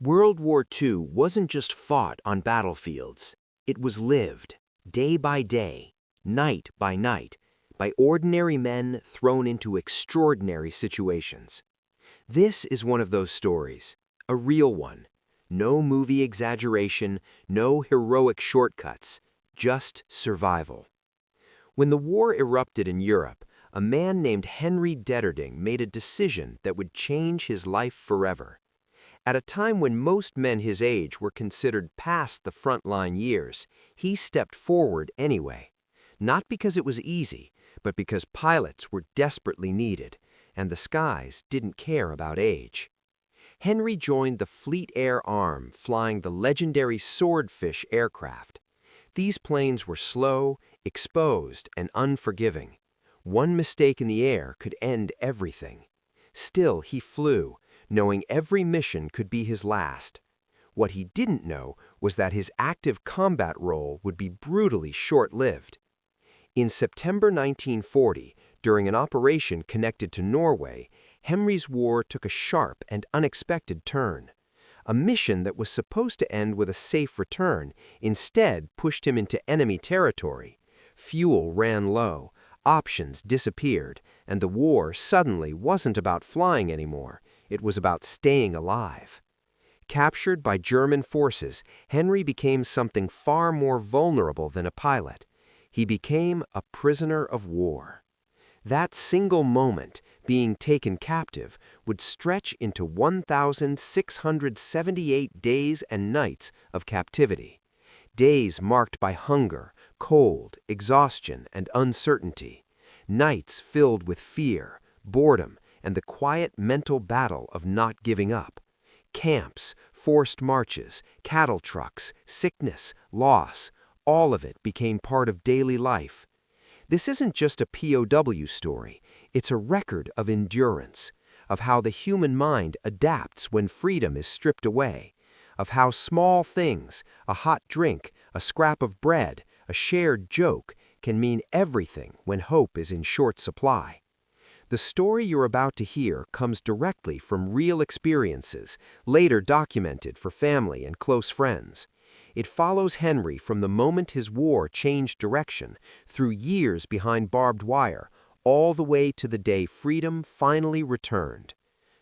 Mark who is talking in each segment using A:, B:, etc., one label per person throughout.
A: World War II wasn't just fought on battlefields. It was lived, day by day, night, by ordinary men thrown into extraordinary situations. This is one of those stories, a real one. No movie exaggeration, no heroic shortcuts, just survival. When the war erupted in Europe, a man named Henry Detterding made a decision that would change his life forever. At a time when most men his age were considered past the frontline years, he stepped forward anyway. Not because it was easy, but because pilots were desperately needed, and the skies didn't care about age. Henry joined the Fleet Air Arm, flying the legendary Swordfish aircraft. These planes were slow, exposed, and unforgiving. One mistake in the air could end everything. Still, he flew, knowing every mission could be his last. What he didn't know was that his active combat role would be brutally short-lived. In September 1940, during an operation connected to Norway, Henry's war took a sharp and unexpected turn. A mission that was supposed to end with a safe return instead pushed him into enemy territory. Fuel ran low, options disappeared, and the war suddenly wasn't about flying anymore. It was about staying alive. Captured by German forces, Henry became something far more vulnerable than a pilot. He became a prisoner of war. That single moment, being taken captive, would stretch into 1,678 days and nights of captivity. Days marked by hunger, cold, exhaustion, and uncertainty. Nights filled with fear, boredom, and the quiet mental battle of not giving up. Camps, forced marches, cattle trucks, sickness, loss, all of it became part of daily life. This isn't just a POW story, it's a record of endurance, of how the human mind adapts when freedom is stripped away, of how small things, a hot drink, a scrap of bread, a shared joke, can mean everything when hope is in short supply. The story you're about to hear comes directly from real experiences, later documented for family and close friends. It follows Henry from the moment his war changed direction, through years behind barbed wire, all the way to the day freedom finally returned.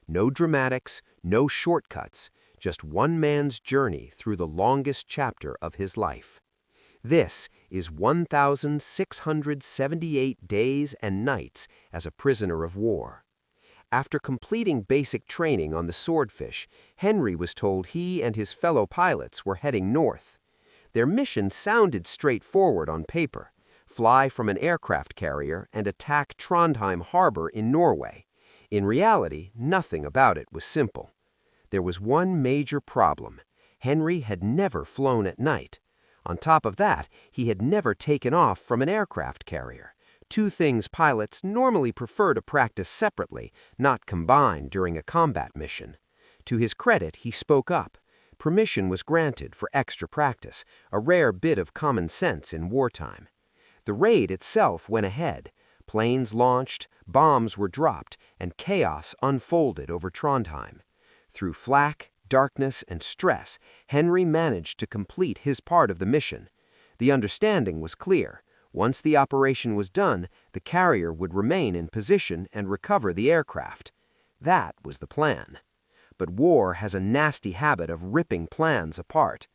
A: No dramatics, no shortcuts, just one man's journey through the longest chapter of his life. This is 1,678 days and nights as a prisoner of war. After completing basic training on the Swordfish, Henry was told he and his fellow pilots were heading north. Their mission sounded straightforward on paper: fly from an aircraft carrier and attack Trondheim harbor in Norway. In reality, nothing about it was simple. There was one major problem. Henry had never flown at night. On top of that, he had never taken off from an aircraft carrier. Two things pilots normally prefer to practice separately, not combined during a combat mission. To his credit, he spoke up. Permission was granted for extra practice, a rare bit of common sense in wartime. The raid itself went ahead. Planes launched, bombs were dropped, and chaos unfolded over Trondheim. Through flak, darkness, and stress, Henry managed to complete his part of the mission. The understanding was clear. Once the operation was done, the carrier would remain in position and recover the aircraft. That was the plan. But war has a nasty habit of ripping plans apart.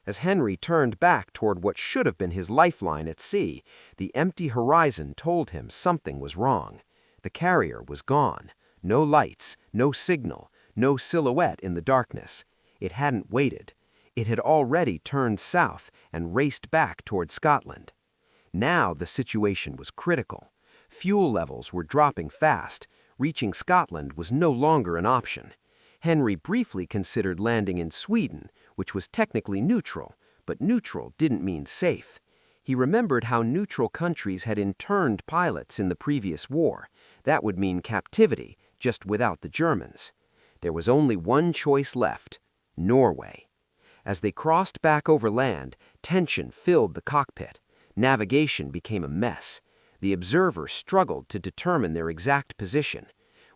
A: As Henry turned back toward what should have been his lifeline at sea, the empty horizon told him something was wrong. The carrier was gone. No lights, no signal, no silhouette in the darkness. It hadn't waited. It had already turned south and raced back toward Scotland. Now the situation was critical. Fuel levels were dropping fast. Reaching Scotland was no longer an option. Henry briefly considered landing in Sweden, which was technically neutral, but neutral didn't mean safe. He remembered how neutral countries had interned pilots in the previous war. That would mean captivity, just without the Germans. There was only one choice left: Norway. As they crossed back over land, tension filled the cockpit. Navigation became a mess. The observer struggled to determine their exact position.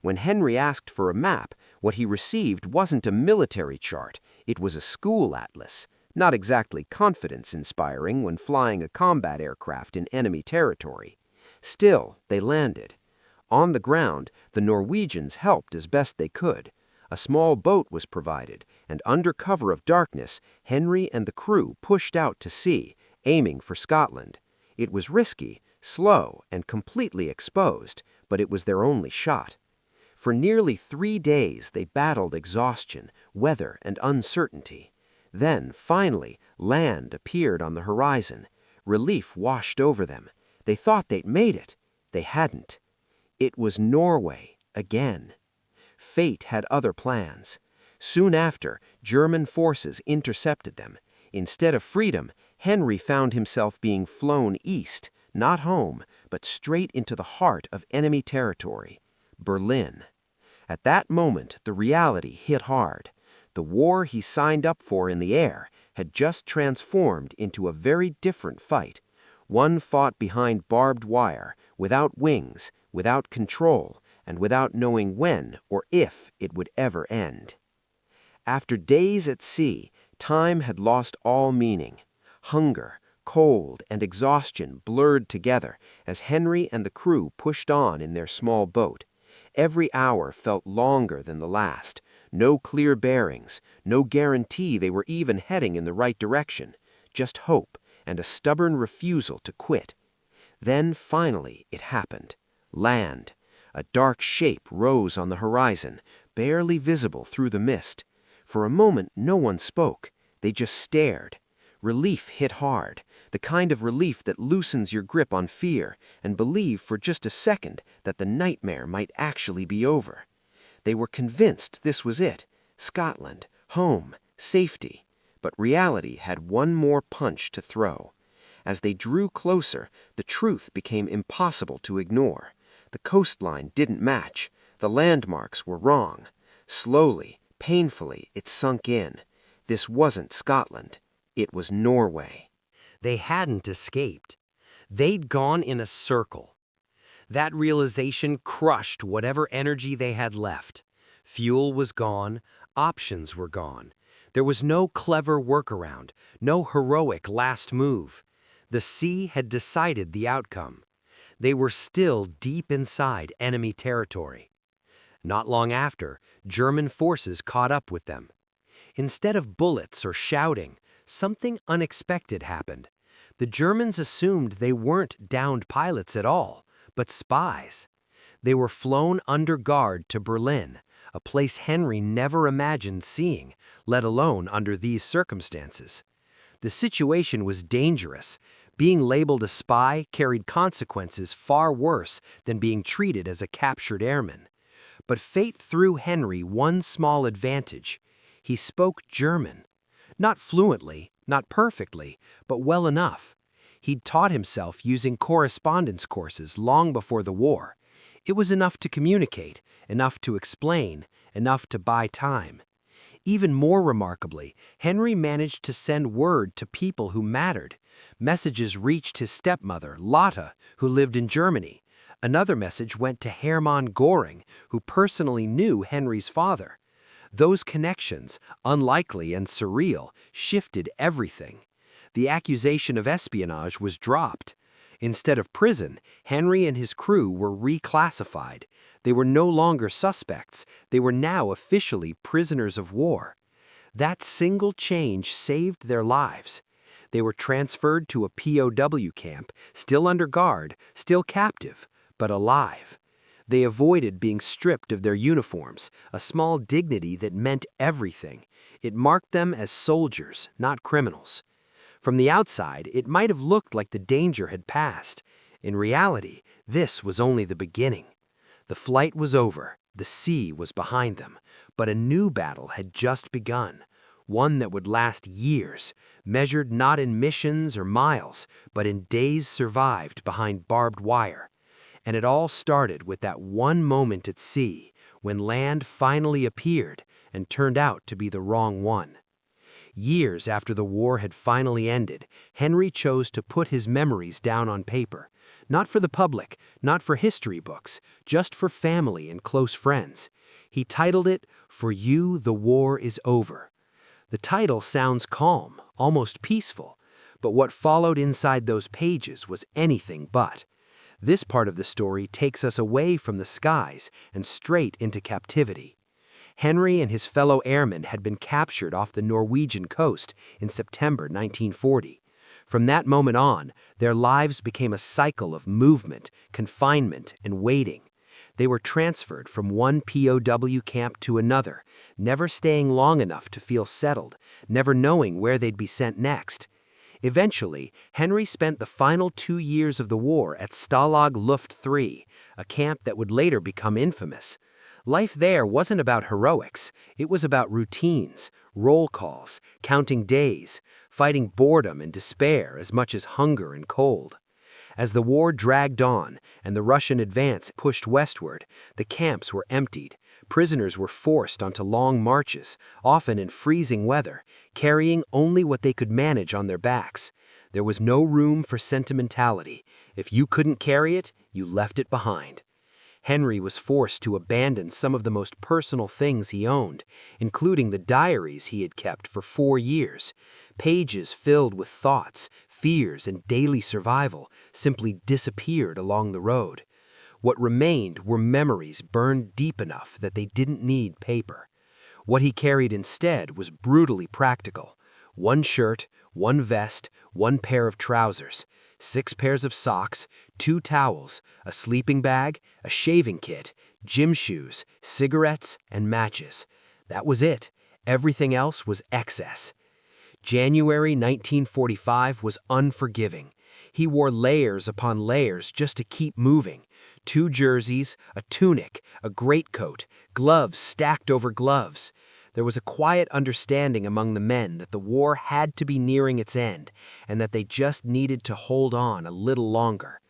A: When Henry asked for a map, what he received wasn't a military chart. It was a school atlas, not exactly confidence-inspiring when flying a combat aircraft in enemy territory. Still, they landed. On the ground, the Norwegians helped as best they could. A small boat was provided, and under cover of darkness, Henry and the crew pushed out to sea, aiming for Scotland. It was risky, slow, and completely exposed, but it was their only shot. For nearly 3 days they battled exhaustion, weather, and uncertainty. Then, finally, land appeared on the horizon. Relief washed over them. They thought they'd made it. They hadn't. It was Norway again. Fate had other plans. Soon after, German forces intercepted them. Instead of freedom, Henry found himself being flown east, not home, but straight into the heart of enemy territory, Berlin. At that moment, the reality hit hard. The war he signed up for in the air had just transformed into a very different fight. One fought behind barbed wire, without wings, without control, and without knowing when or if it would ever end. After days at sea, time had lost all meaning. Hunger, cold, and exhaustion blurred together as Henry and the crew pushed on in their small boat. Every hour felt longer than the last. No clear bearings, no guarantee they were even heading in the right direction. Just hope and a stubborn refusal to quit. Then, finally, it happened. Land. A dark shape rose on the horizon, barely visible through the mist. For a moment, no one spoke. They just stared. Relief hit hard, the kind of relief that loosens your grip on fear and believe for just a second that the nightmare might actually be over. They were convinced this was it. Scotland, home, safety. But reality had one more punch to throw. As they drew closer, the truth became impossible to ignore. The coastline didn't match. The landmarks were wrong. Slowly, painfully, it sunk in. This wasn't Scotland. It was Norway.
B: They hadn't escaped. They'd gone in a circle. That realization crushed whatever energy they had left. Fuel was gone, options were gone. There was no clever workaround, no heroic last move. The sea had decided the outcome. They were still deep inside enemy territory. Not long after, German forces caught up with them. Instead of bullets or shouting, something unexpected happened. The Germans assumed they weren't downed pilots at all, but spies. They were flown under guard to Berlin, a place Henry never imagined seeing, let alone under these circumstances. The situation was dangerous. Being labeled a spy carried consequences far worse than being treated as a captured airman. But fate threw Henry one small advantage. He spoke German. Not fluently, not perfectly, but well enough. He'd taught himself using correspondence courses long before the war. It was enough to communicate, enough to explain, enough to buy time. Even more remarkably, Henry managed to send word to people who mattered. Messages reached his stepmother, Lotta, who lived in Germany. Another message went to Hermann Göring, who personally knew Henry's father. Those connections, unlikely and surreal, shifted everything. The accusation of espionage was dropped. Instead of prison, Henry and his crew were reclassified. They were no longer suspects. They were now officially prisoners of war. That single change saved their lives. They were transferred to a POW camp, still under guard, still captive, but alive. They avoided being stripped of their uniforms, a small dignity that meant everything. It marked them as soldiers, not criminals. From the outside, it might have looked like the danger had passed. In reality, this was only the beginning. The flight was over, the sea was behind them, but a new battle had just begun, one that would last years, measured not in missions or miles, but in days survived behind barbed wire. And it all started with that one moment at sea, when land finally appeared and turned out to be the wrong one. Years after the war had finally ended, Henry chose to put his memories down on paper. Not for the public, not for history books, just for family and close friends. He titled it, "For You, the War is Over." The title sounds calm, almost peaceful, but what followed inside those pages was anything but. This part of the story takes us away from the skies and straight into captivity. Henry and his fellow airmen had been captured off the Norwegian coast in September 1940. From that moment on, their lives became a cycle of movement, confinement, and waiting. They were transferred from one POW camp to another, never staying long enough to feel settled, never knowing where they'd be sent next. Eventually, Henry spent the final 2 years of the war at Stalag Luft III, a camp that would later become infamous. Life there wasn't about heroics, it was about routines, roll calls, counting days, fighting boredom and despair as much as hunger and cold. As the war dragged on and the Russian advance pushed westward, the camps were emptied. Prisoners were forced onto long marches, often in freezing weather, carrying only what they could manage on their backs. There was no room for sentimentality. If you couldn't carry it, you left it behind. Henry was forced to abandon some of the most personal things he owned, including the diaries he had kept for 4 years. Pages filled with thoughts, fears, and daily survival simply disappeared along the road. What remained were memories burned deep enough that they didn't need paper. What he carried instead was brutally practical. 1 shirt, 1 vest, 1 pair of trousers, 6 pairs of socks, 2 towels, a sleeping bag, a shaving kit, gym shoes, cigarettes, and matches. That was it. Everything else was excess. January 1945 was unforgiving. He wore layers upon layers just to keep moving. 2 jerseys, a tunic, a greatcoat, gloves stacked over gloves. There was a quiet understanding among the men that the war had to be nearing its end, and that they just needed to hold on a little longer.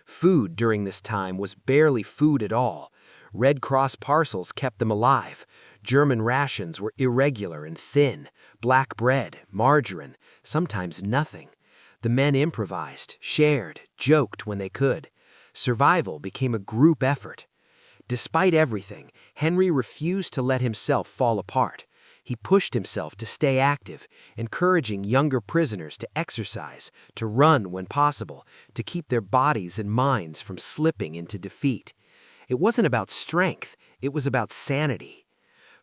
B: Food during this time was barely food at all. Red Cross parcels kept them alive. German rations were irregular and thin. Black bread, margarine, sometimes nothing. The men improvised, shared, joked when they could. Survival became a group effort. Despite everything, Henry refused to let himself fall apart. He pushed himself to stay active, encouraging younger prisoners to exercise, to run when possible, to keep their bodies and minds from slipping into defeat. It wasn't about strength, it was about sanity.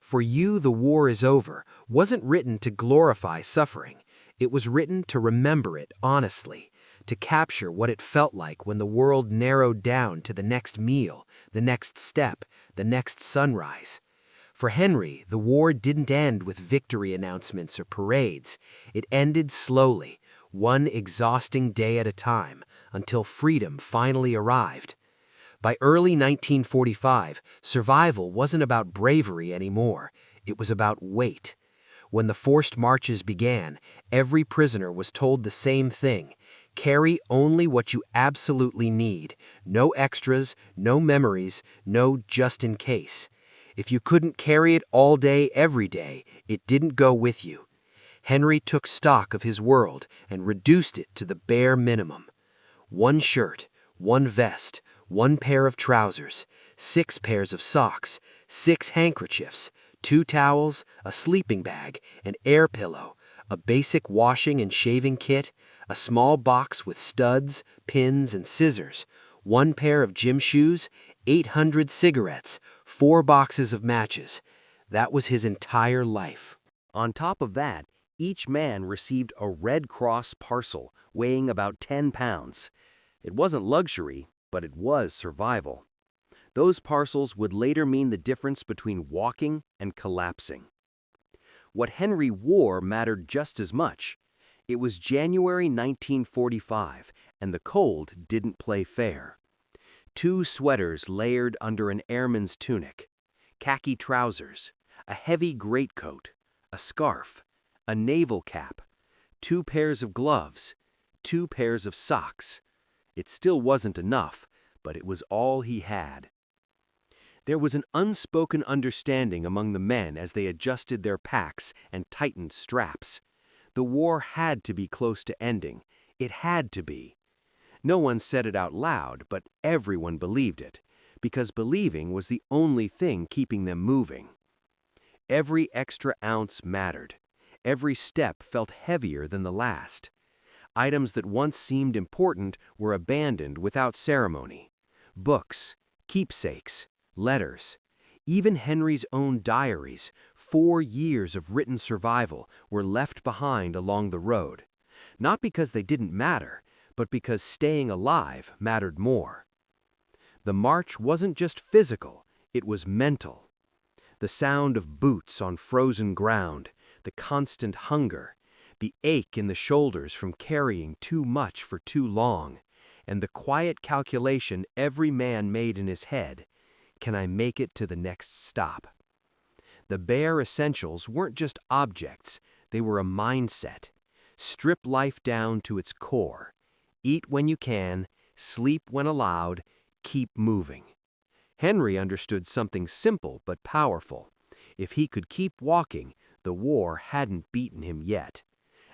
B: For You, the War is Over wasn't written to glorify suffering. It was written to remember it honestly, to capture what it felt like when the world narrowed down to the next meal, the next step, the next sunrise. For Henry, the war didn't end with victory announcements or parades. It ended slowly, one exhausting day at a time, until freedom finally arrived. By early 1945, survival wasn't about bravery anymore. It was about weight. When the forced marches began, every prisoner was told the same thing: carry only what you absolutely need. No extras, no memories, no just in case. If you couldn't carry it all day, every day, it didn't go with you. Henry took stock of his world and reduced it to the bare minimum. 1 shirt, 1 vest, 1 pair of trousers, 6 pairs of socks, 6 handkerchiefs, 2 towels, a sleeping bag, an air pillow, a basic washing and shaving kit, a small box with studs, pins, and scissors, 1 pair of gym shoes, 800 cigarettes, 4 boxes of matches. That was his entire life.
C: On top of that, each man received a Red Cross parcel weighing about 10 pounds. It wasn't luxury, but it was survival. Those parcels would later mean the difference between walking and collapsing. What Henry wore mattered just as much. It was January 1945, and the cold didn't play fair. 2 sweaters layered under an airman's tunic, khaki trousers, a heavy greatcoat, a scarf, a naval cap, 2 pairs of gloves, 2 pairs of socks. It still wasn't enough, but it was all he had. There was an unspoken understanding among the men as they adjusted their packs and tightened straps. The war had to be close to ending. It had to be. No one said it out loud, but everyone believed it, because believing was the only thing keeping them moving. Every extra ounce mattered. Every step felt heavier than the last. Items that once seemed important were abandoned without ceremony. Books, keepsakes, letters, even Henry's own diaries, 4 years of written survival, were left behind along the road. Not because they didn't matter, but because staying alive mattered more. The march wasn't just physical, it was mental. The sound of boots on frozen ground, the constant hunger, the ache in the shoulders from carrying too much for too long, and the quiet calculation every man made in his head: can I make it to the next stop? The bare essentials weren't just objects, they were a mindset. Strip life down to its core. Eat when you can, sleep when allowed, keep moving. Henry understood something simple but powerful. If he could keep walking, the war hadn't beaten him yet.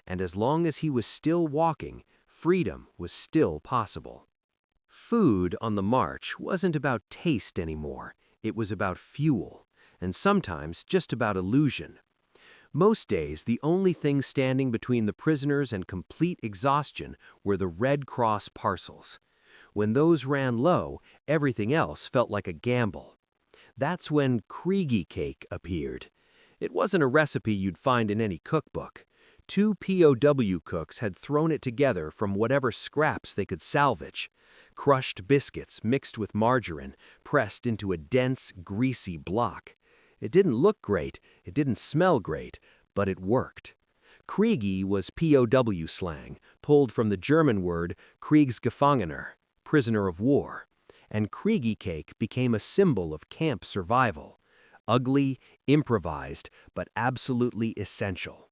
C: And as long as he was still walking, freedom was still possible. Food on the march wasn't about taste anymore. It was about fuel, and sometimes just about illusion. Most days, the only thing standing between the prisoners and complete exhaustion were the Red Cross parcels. When those ran low, everything else felt like a gamble. That's when Kriegi cake appeared. It wasn't a recipe you'd find in any cookbook. 2 POW cooks had thrown it together from whatever scraps they could salvage. Crushed biscuits mixed with margarine, pressed into a dense, greasy block. It didn't look great, it didn't smell great, but it worked. Kriegi was POW slang, pulled from the German word Kriegsgefangener, prisoner of war, and Kriegi cake became a symbol of camp survival. Ugly, improvised, but absolutely essential.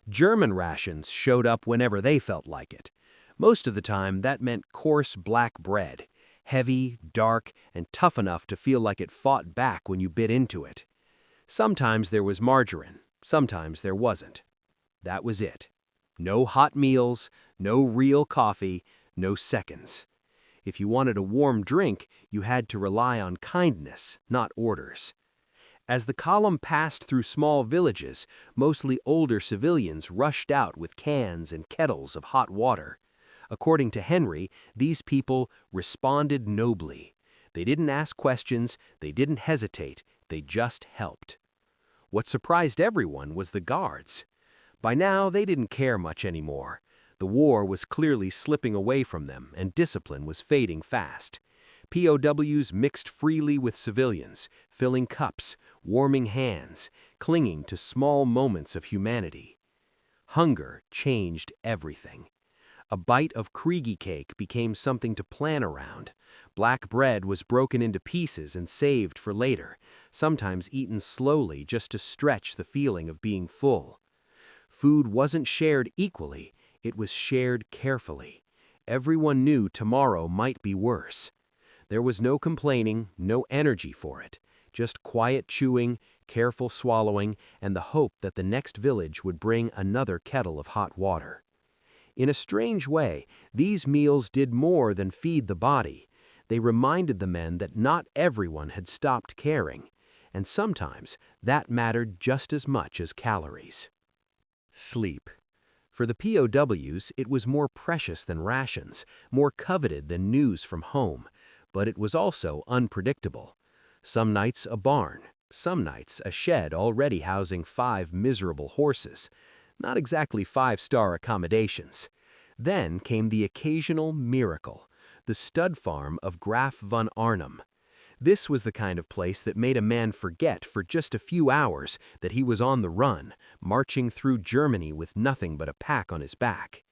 C: German rations showed up whenever they felt like it. Most of the time, that meant coarse black bread, heavy, dark, and tough enough to feel like it fought back when you bit into it. Sometimes there was margarine, sometimes there wasn't. That was it. No hot meals, no real coffee, no seconds. If you wanted a warm drink, you had to rely on kindness, not orders. As the column passed through small villages, mostly older civilians rushed out with cans and kettles of hot water. According to Henry, these people responded nobly. They didn't ask questions, they didn't hesitate, they just helped. What surprised everyone was the guards. By now, they didn't care much anymore. The war was clearly slipping away from them, and discipline was fading fast. POWs mixed freely with civilians, filling cups, warming hands, clinging to small moments of humanity. Hunger changed everything. A bite of Kriegi cake became something to plan around. Black bread was broken into pieces and saved for later, sometimes eaten slowly just to stretch the feeling of being full. Food wasn't shared equally, it was shared carefully. Everyone knew tomorrow might be worse. There was no complaining, no energy for it, just quiet chewing, careful swallowing, and the hope that the next village would bring another kettle of hot water. In a strange way, these meals did more than feed the body. They reminded the men that not everyone had stopped caring, and sometimes that mattered just as much as calories. Sleep. For the POWs, it was more precious than rations, more coveted than news from home, but it was also unpredictable. Some nights a barn, some nights a shed already housing 5 miserable horses. Not exactly 5-star accommodations. Then came the occasional miracle, the stud farm of Graf von Arnhem. This was the kind of place that made a man forget for just a few hours that he was on the run, marching through Germany with nothing but a pack on his back.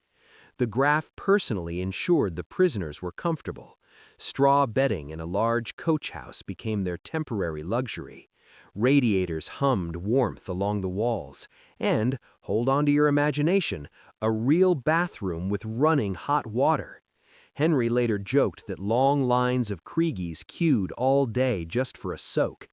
C: The Graf personally ensured the prisoners were comfortable. Straw bedding in a large coach house became their temporary luxury. Radiators hummed warmth along the walls, and, hold on to your imagination, a real bathroom with running hot water. Henry later joked that long lines of Kriegis queued all day just for a soak.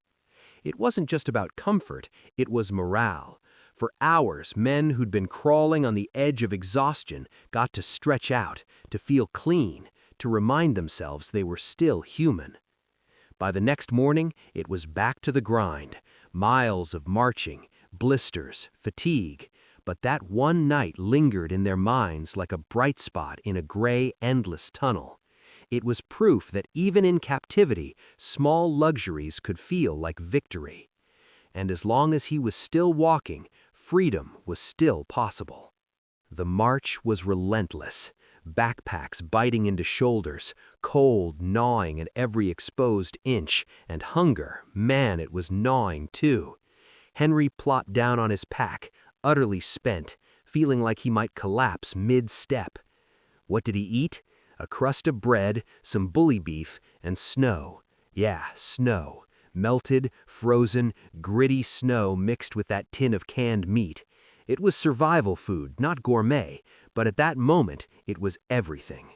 C: It wasn't just about comfort, it was morale. For hours, men who'd been crawling on the edge of exhaustion got to stretch out, to feel clean, to remind themselves they were still human. By the next morning, it was back to the grind. Miles of marching, blisters, fatigue. But that one night lingered in their minds like a bright spot in a gray, endless tunnel. It was proof that even in captivity, small luxuries could feel like victory. And as long as he was still walking, freedom was still possible. The march was relentless, backpacks biting into shoulders, cold gnawing at every exposed inch, and hunger, man, it was gnawing too. Henry plopped down on his pack, utterly spent, feeling like he might collapse mid-step. What did he eat? A crust of bread, some bully beef, and snow. Yeah, snow. Melted, frozen, gritty snow mixed with that tin of canned meat. It was survival food, not gourmet, but at that moment, it was everything.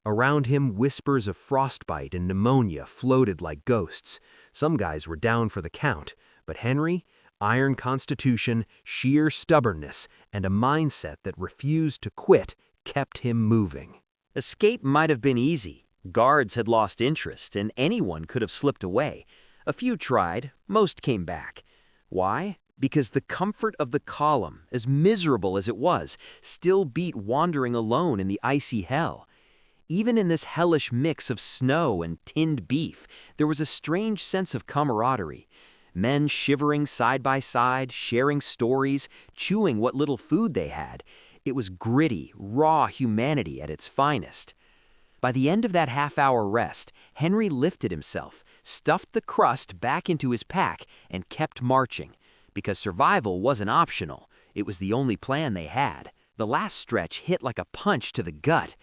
C: Around him, whispers of frostbite and pneumonia floated like ghosts. Some guys were down for the count, but Henry, iron constitution, sheer stubbornness, and a mindset that refused to quit kept him moving.
D: Escape might have been easy. Guards had lost interest, and anyone could have slipped away. A few tried, most came back. Why? Because the comfort of the column, as miserable as it was, still beat wandering alone in the icy hell. Even in this hellish mix of snow and tinned beef, there was a strange sense of camaraderie. Men shivering side by side, sharing stories, chewing what little food they had. It was gritty, raw humanity at its finest. By the end of that half-hour rest, Henry lifted himself, stuffed the crust back into his pack, and kept marching. Because survival wasn't optional, it was the only plan they had. The last stretch hit like a punch to the gut.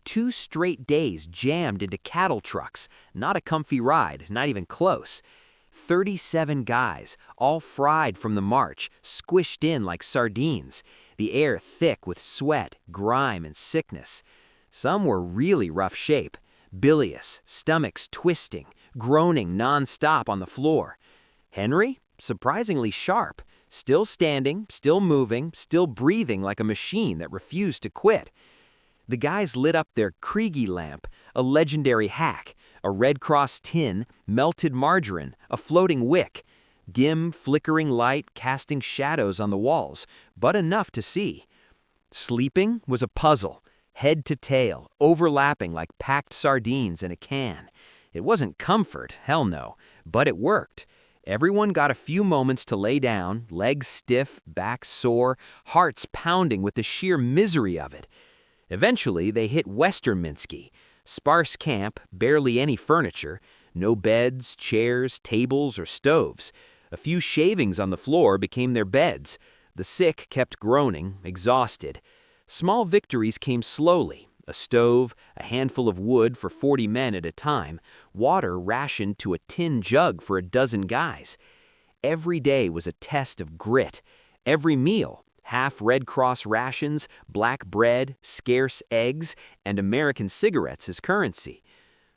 D: 2 straight days jammed into cattle trucks, not a comfy ride, not even close. 37 guys, all fried from the march, squished in like sardines, the air thick with sweat, grime, and sickness. Some were really rough shape, bilious, stomachs twisting, groaning non-stop on the floor. Henry? Surprisingly sharp, still standing, still moving, still breathing like a machine that refused to quit. The guys lit up their Kriegi lamp, a legendary hack, a Red Cross tin, melted margarine, a floating wick. Dim, flickering light casting shadows on the walls, but enough to see. Sleeping was a puzzle, head to tail, overlapping like packed sardines in a can. It wasn't comfort, hell no, but it worked. Everyone got a few moments to lay down, legs stiff, back sore, hearts pounding with the sheer misery of it. Eventually, they hit Westerminski. Sparse camp, barely any furniture, no beds, chairs, tables, or stoves. A few shavings on the floor became their beds. The sick kept groaning, exhausted. Small victories came slowly. A stove, a handful of wood for 40 men at a time, water rationed to a tin jug for a dozen guys. Every day was a test of grit. Every meal, half Red Cross rations, black bread, scarce eggs, and American cigarettes as currency.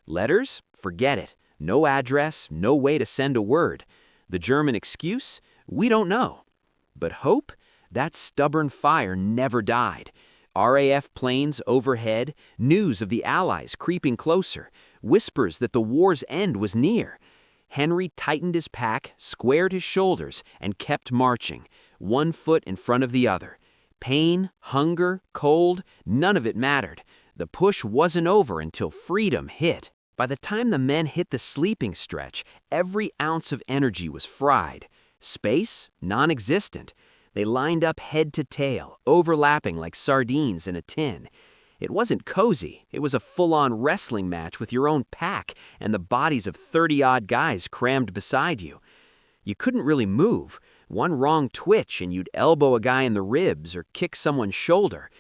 D: Letters? Forget it. No address, no way to send a word. The German excuse? We don't know. But hope? That stubborn fire never died. RAF planes overhead, news of the Allies creeping closer, whispers that the war's end was near. Henry tightened his pack, squared his shoulders, and kept marching, one foot in front of the other. Pain, hunger, cold, none of it mattered. The push wasn't over until freedom hit. By the time the men hit the sleeping stretch, every ounce of energy was fried. Space? Non-existent. They lined up head to tail, overlapping like sardines in a tin. It wasn't cozy. It was a full-on wrestling match with your own pack and the bodies of 30-odd guys crammed beside you. You couldn't really move. One wrong twitch and you'd elbow a guy in the ribs or kick someone's shoulder.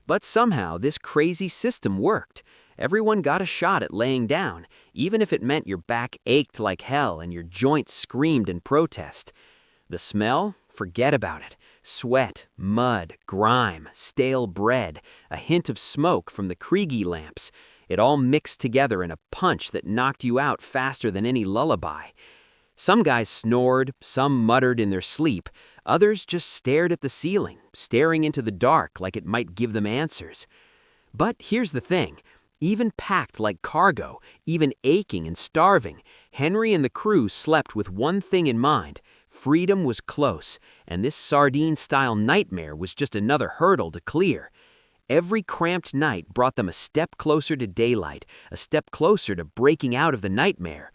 D: But somehow this crazy system worked. Everyone got a shot at laying down, even if it meant your back ached like hell and your joints screamed in protest. The smell? Forget about it. Sweat, mud, grime, stale bread, a hint of smoke from the Kriegi lamps. It all mixed together in a punch that knocked you out faster than any lullaby. Some guys snored, some muttered in their sleep, others just stared at the ceiling, staring into the dark like it might give them answers. But here's the thing. Even packed like cargo, even aching and starving, Henry and the crew slept with one thing in mind:
B: Freedom was close, and this sardine-style nightmare was just another hurdle to clear. Every cramped night brought them a step closer to daylight, a step closer to breaking out of the nightmare.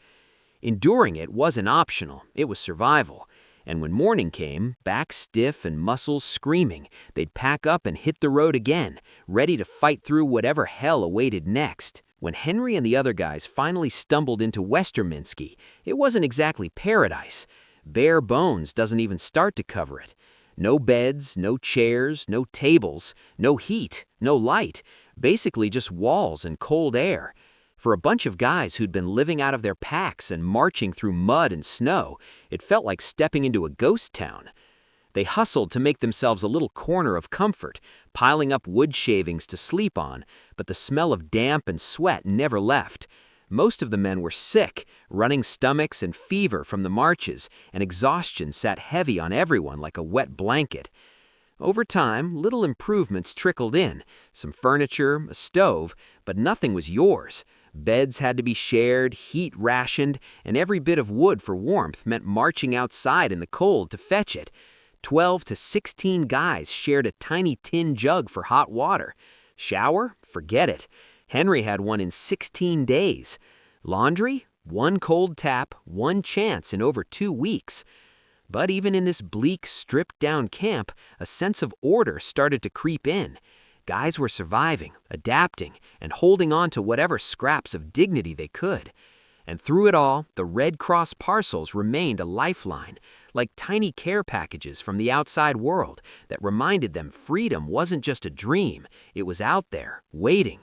B: Enduring it wasn't optional, it was survival. And when morning came, back stiff and muscles screaming, they'd pack up and hit the road again, ready to fight through whatever hell awaited next. When Henry and the other guys finally stumbled into Westerminski, it wasn't exactly paradise. Bare bones doesn't even start to cover it. No beds, no chairs, no tables, no heat, no light, basically just walls and cold air. For a bunch of guys who'd been living out of their packs and marching through mud and snow, it felt like stepping into a ghost town. They hustled to make themselves a little corner of comfort, piling up wood shavings to sleep on, but the smell of damp and sweat never left. Most of the men were sick, running stomachs and fever from the marches, and exhaustion sat heavy on everyone like a wet blanket. Over time, little improvements trickled in, some furniture, a stove, but nothing was yours. Beds had to be shared, heat rationed, and every bit of wood for warmth meant marching outside in the cold to fetch it. 12 to 16 guys shared a tiny tin jug for hot water. Shower? Forget it. Henry had one in 16 days. Laundry? One cold tap, one chance in over 2 weeks. But even in this bleak, stripped-down camp, a sense of order started to creep in. Guys were surviving, adapting, and holding on to whatever scraps of dignity they could. And through it all, the Red Cross parcels remained a lifeline, like tiny care packages from the outside world that reminded them freedom wasn't just a dream, it was out there, waiting.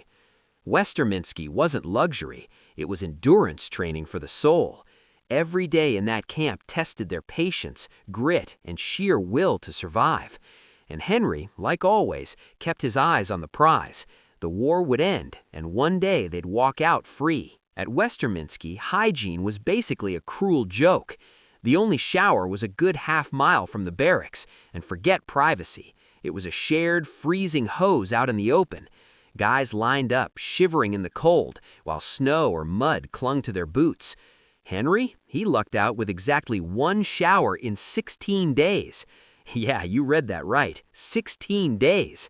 B: Westerminski wasn't luxury, it was endurance training for the soul. Every day in that camp tested their patience, grit, and sheer will to survive. And Henry, like always, kept his eyes on the prize. The war would end, and one day they'd walk out free. At Westerminski, hygiene was basically a cruel joke. The only shower was a good half-mile from the barracks, and forget privacy. It was a shared, freezing hose out in the open. Guys lined up, shivering in the cold, while snow or mud clung to their boots. Henry, he lucked out with exactly one shower in 16 days. Yeah, you read that right, 16 days.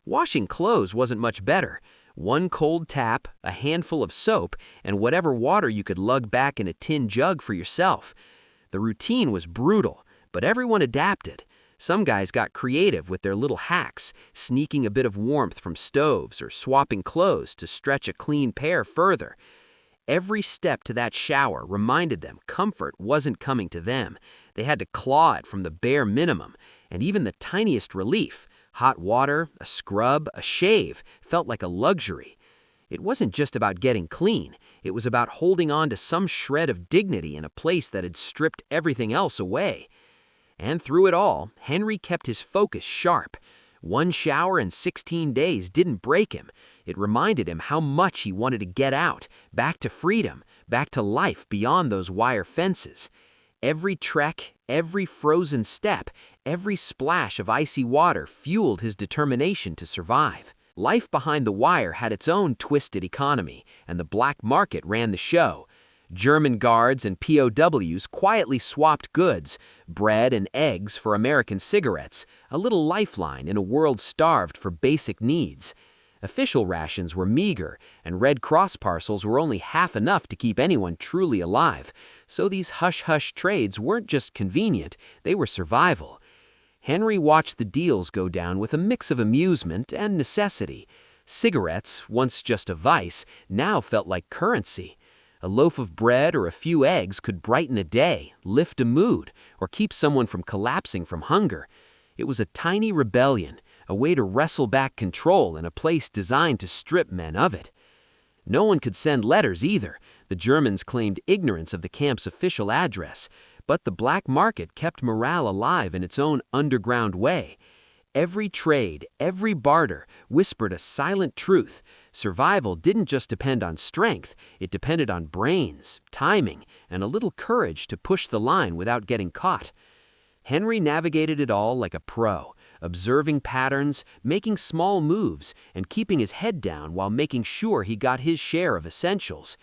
B: Washing clothes wasn't much better. One cold tap, a handful of soap, and whatever water you could lug back in a tin jug for yourself. The routine was brutal, but everyone adapted. Some guys got creative with their little hacks, sneaking a bit of warmth from stoves or swapping clothes to stretch a clean pair further. Every step to that shower reminded them comfort wasn't coming to them. They had to claw it from the bare minimum, and even the tiniest relief, hot water, a scrub, a shave, felt like a luxury. It wasn't just about getting clean, it was about holding on to some shred of dignity in a place that had stripped everything else away. And through it all, Henry kept his focus sharp. One shower in 16 days didn't break him. It reminded him how much he wanted to get out, back to freedom, back to life beyond those wire fences. Every trek, every frozen step, every splash of icy water fueled his determination to survive. Life behind the wire had its own twisted economy, and the black market ran the show. German guards and POWs quietly swapped goods, bread and eggs for American cigarettes, a little lifeline in a world starved for basic needs. Official rations were meager, and Red Cross parcels were only half enough to keep anyone truly alive, so these hush-hush trades weren't just convenient, they were survival. Henry watched the deals go down with a mix of amusement and necessity. Cigarettes, once just a vice, now felt like currency. A loaf of bread or a few eggs could brighten a day, lift a mood, or keep someone from collapsing from hunger. It was a tiny rebellion, a way to wrestle back control in a place designed to strip men of it. No one could send letters either. The Germans claimed ignorance of the camp's official address, but the black market kept morale alive in its own underground way. Every trade, every barter, whispered a silent truth. Survival didn't just depend on strength, it depended on brains, timing, and a little courage to push the line without getting caught. Henry navigated it all like a pro, observing patterns, making small moves, and keeping his head down while making sure he got his share of essentials.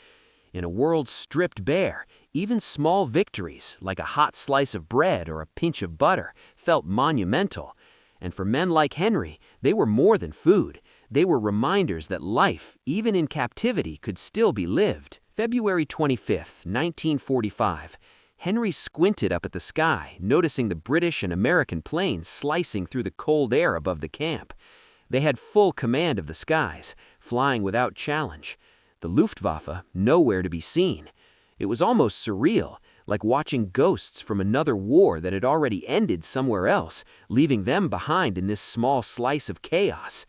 B: In a world stripped bare, Even small victories, like a hot slice of bread or a pinch of butter, felt monumental. And for men like Henry, they were more than food. They were reminders that life, even in captivity, could still be lived. February 25, 1945. Henry squinted up at the sky, noticing the British and American planes slicing through the cold air above the camp. They had full command of the skies, flying without challenge. The Luftwaffe nowhere to be seen. It was almost surreal, like watching ghosts from another war that had already ended somewhere else, leaving them behind in this small slice of chaos.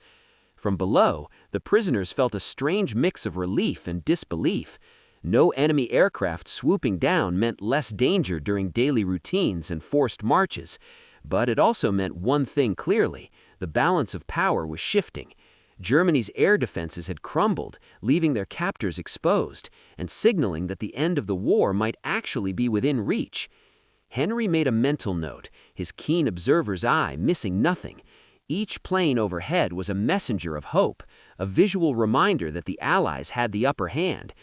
B: From below, the prisoners felt a strange mix of relief and disbelief. No enemy aircraft swooping down meant less danger during daily routines and forced marches. But it also meant one thing clearly: the balance of power was shifting. Germany's air defenses had crumbled, leaving their captors exposed, and signaling that the end of the war might actually be within reach. Henry made a mental note, his keen observer's eye missing nothing. Each plane overhead was a messenger of hope, a visual reminder that the Allies had the upper hand.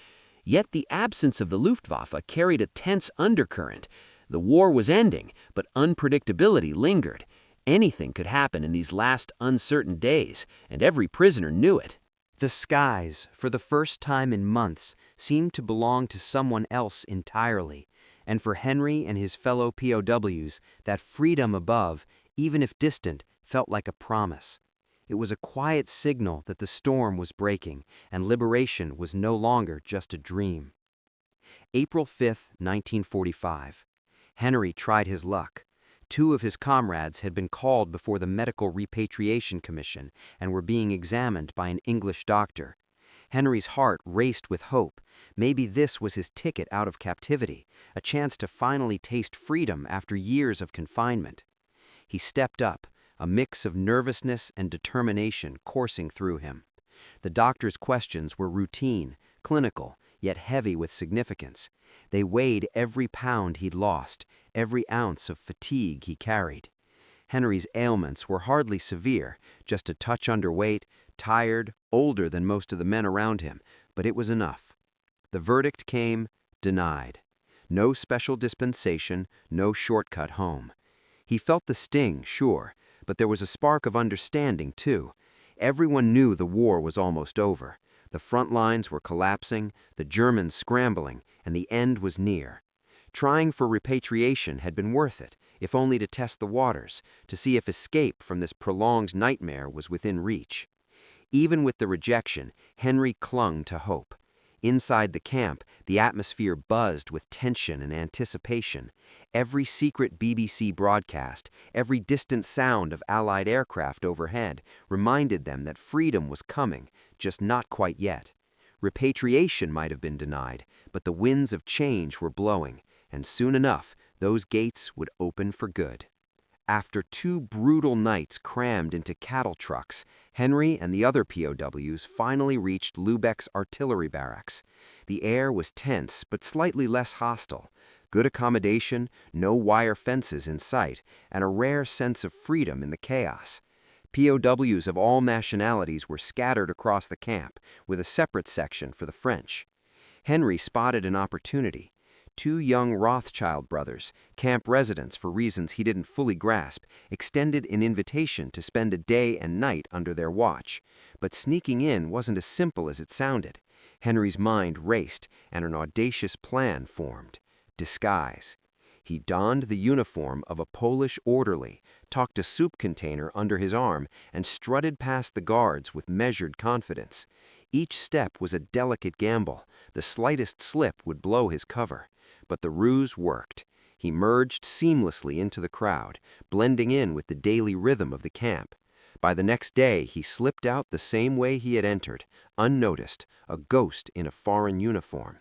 B: Yet the absence of the Luftwaffe carried a tense undercurrent. The war was ending, but unpredictability lingered. Anything could happen in these last uncertain days, and every prisoner knew it.
D: The skies, for the first time in months, seemed to belong to someone else entirely, and for Henry and his fellow POWs, that freedom above, even if distant, felt like a promise. It was a quiet signal that the storm was breaking, and liberation was no longer just a dream. April 5, 1945. Henry tried his luck. 2 of his comrades had been called before the Medical Repatriation Commission and were being examined by an English doctor. Henry's heart raced with hope. Maybe this was his ticket out of captivity, a chance to finally taste freedom after years of confinement. He stepped up, a mix of nervousness and determination coursing through him. The doctor's questions were routine, clinical, yet heavy with significance. They weighed every pound he'd lost, every ounce of fatigue he carried. Henry's ailments were hardly severe, just a touch underweight, tired, older than most of the men around him, but it was enough. The verdict came: denied. No special dispensation, no shortcut home. He felt the sting, sure, but there was a spark of understanding, too. Everyone knew the war was almost over. The front lines were collapsing, the Germans scrambling, and the end was near. Trying for repatriation had been worth it, if only to test the waters, to see if escape from this prolonged nightmare was within reach. Even with the rejection, Henry clung to hope. Inside the camp, the atmosphere buzzed with tension and anticipation. Every secret BBC broadcast, every distant sound of Allied aircraft overhead reminded them that freedom was coming, just not quite yet. Repatriation might have been denied, but the winds of change were blowing, and soon enough, those gates would open for good. After 2 brutal nights crammed into cattle trucks, Henry and the other POWs finally reached Lübeck's artillery barracks. The air was tense but slightly less hostile. Good accommodation, no wire fences in sight, and a rare sense of freedom in the chaos. POWs of all nationalities were scattered across the camp, with a separate section for the French. Henry spotted an opportunity. 2 young Rothschild brothers, camp residents for reasons he didn't fully grasp, extended an invitation to spend a day and night under their watch. But sneaking in wasn't as simple as it sounded. Henry's mind raced, and an audacious plan formed: disguise. He donned the uniform of a Polish orderly, tucked a soup container under his arm, and strutted past the guards with measured confidence. Each step was a delicate gamble. The slightest slip would blow his cover. But the ruse worked. He merged seamlessly into the crowd, blending in with the daily rhythm of the camp. By the next day, he slipped out the same way he had entered, unnoticed, a ghost in a foreign uniform.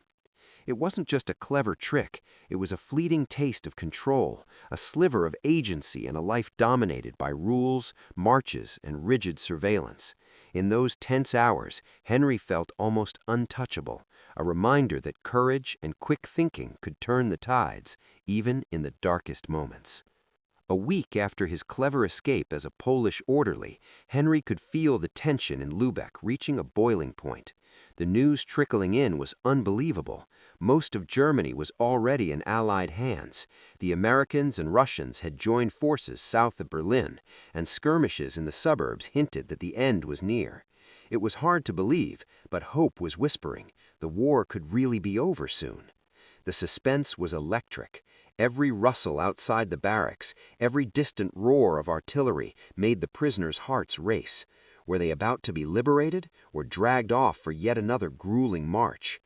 D: It wasn't just a clever trick, it was a fleeting taste of control, a sliver of agency in a life dominated by rules, marches, and rigid surveillance. In those tense hours, Henry felt almost untouchable, a reminder that courage and quick thinking could turn the tides, even in the darkest moments.
A: A week after his clever escape as a Polish orderly, Henry could feel the tension in Lubeck reaching a boiling point. The news trickling in was unbelievable. Most of Germany was already in Allied hands. The Americans and Russians had joined forces south of Berlin, and skirmishes in the suburbs hinted that the end was near. It was hard to believe, but hope was whispering. The war could really be over soon. The suspense was electric. Every rustle outside the barracks, every distant roar of artillery made the prisoners' hearts race. Were they about to be liberated or dragged off for yet another grueling march?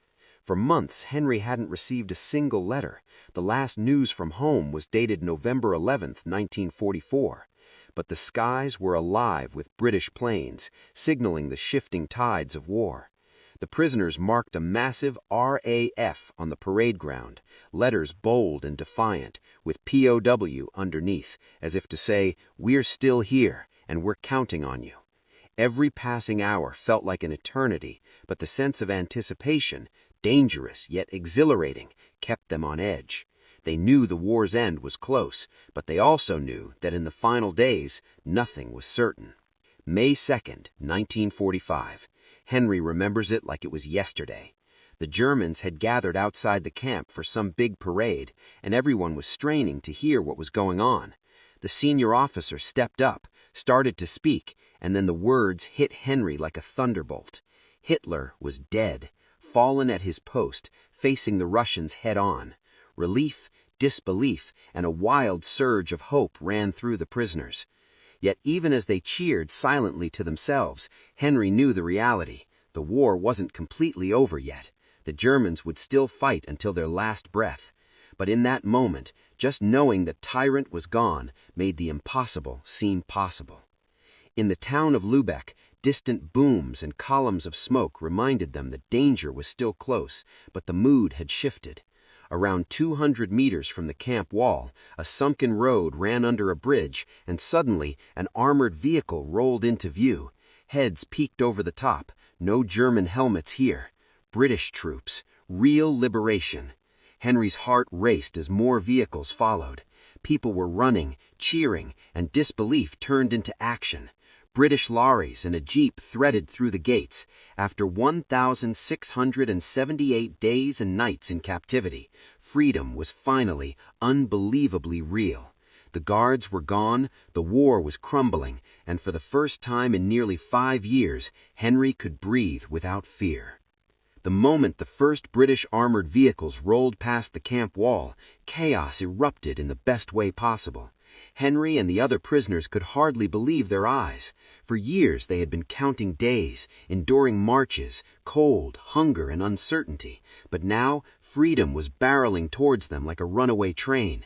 A: For months, Henry hadn't received a single letter. The last news from home was dated November 11th, 1944. But the skies were alive with British planes, signaling the shifting tides of war. The prisoners marked a massive RAF on the parade ground, letters bold and defiant, with POW underneath, as if to say, "We're still here, and we're counting on you." Every passing hour felt like an eternity, but the sense of anticipation, dangerous yet exhilarating, kept them on edge. They knew the war's end was close, but they also knew that in the final days, nothing was certain. May 2nd, 1945. Henry remembers it like it was yesterday. The Germans had gathered outside the camp for some big parade, and everyone was straining to hear what was going on. The senior officer stepped up, started to speak, and then the words hit Henry like a thunderbolt. Hitler was dead, fallen at his post, facing the Russians head-on. Relief, disbelief, and a wild surge of hope ran through the prisoners. Yet even as they cheered silently to themselves, Henry knew the reality. The war wasn't completely over yet. The Germans would still fight until their last breath. But in that moment, just knowing that tyrant was gone made the impossible seem possible. In the town of Lubeck, distant booms and columns of smoke reminded them that danger was still close, but the mood had shifted. Around 200 meters from the camp wall, a sunken road ran under a bridge, and suddenly an armored vehicle rolled into view. Heads peeked over the top. No German helmets here. British troops. Real liberation. Henry's heart raced as more vehicles followed. People were running, cheering, and disbelief turned into action. British lorries and a jeep threaded through the gates. After 1,678 days and nights in captivity, freedom was finally unbelievably real. The guards were gone, the war was crumbling, and for the first time in nearly 5 years, Henry could breathe without fear. The moment the first British armored vehicles rolled past the camp wall, chaos erupted in the best way possible. Henry and the other prisoners could hardly believe their eyes. For years they had been counting days, enduring marches, cold, hunger, and uncertainty. But now freedom was barreling towards them like a runaway train.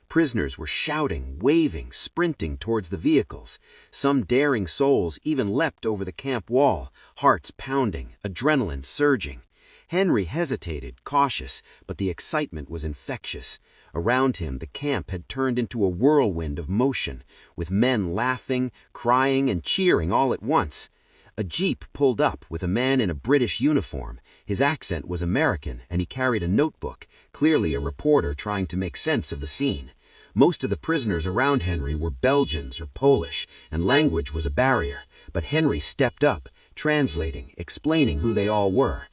A: Prisoners were shouting, waving, sprinting towards the vehicles. Some daring souls even leapt over the camp wall, hearts pounding, adrenaline surging. Henry hesitated, cautious, but the excitement was infectious. Around him, the camp had turned into a whirlwind of motion, with men laughing, crying, and cheering all at once. A jeep pulled up with a man in a British uniform. His accent was American, and he carried a notebook, clearly a reporter trying to make sense of the scene. Most of the prisoners around Henry were Belgians or Polish, and language was a barrier, but Henry stepped up, translating, explaining who they all were.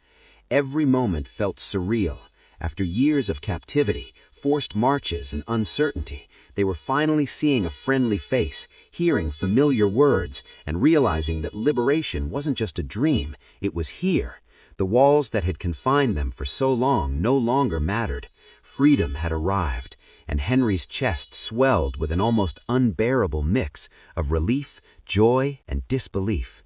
A: Every moment felt surreal. After years of captivity, forced marches, and uncertainty, they were finally seeing a friendly face, hearing familiar words, and realizing that liberation wasn't just a dream, it was here. The walls that had confined them for so long no longer mattered. Freedom had arrived, and Henry's chest swelled with an almost unbearable mix of relief, joy, and disbelief.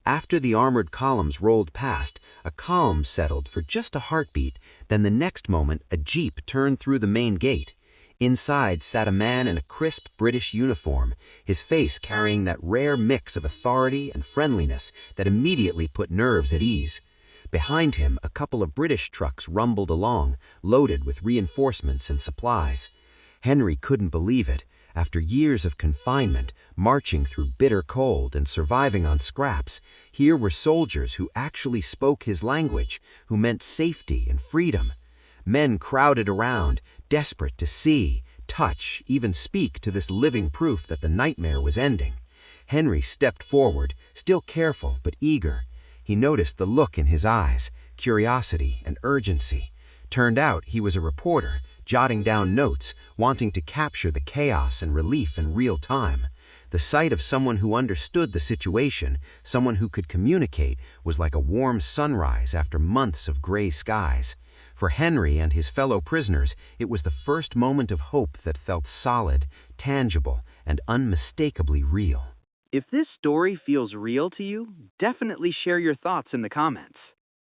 A: After the armored columns rolled past, a calm settled for just a heartbeat. Then the next moment, a jeep turned through the main gate. Inside sat a man in a crisp British uniform, his face carrying that rare mix of authority and friendliness that immediately put nerves at ease. Behind him, a couple of British trucks rumbled along, loaded with reinforcements and supplies. Henry couldn't believe it. After years of confinement, marching through bitter cold and surviving on scraps, here were soldiers who actually spoke his language, who meant safety and freedom. Men crowded around, desperate to see, touch, even speak to this living proof that the nightmare was ending. Henry stepped forward, still careful but eager. He noticed the look in his eyes, curiosity and urgency. Turned out he was a reporter, jotting down notes, wanting to capture the chaos and relief in real time. The sight of someone who understood the situation, someone who could communicate, was like a warm sunrise after months of gray skies. For Henry and his fellow prisoners, it was the first moment of hope that felt solid, tangible, and unmistakably real.
E: If this story feels real to you, definitely share your thoughts in the comments.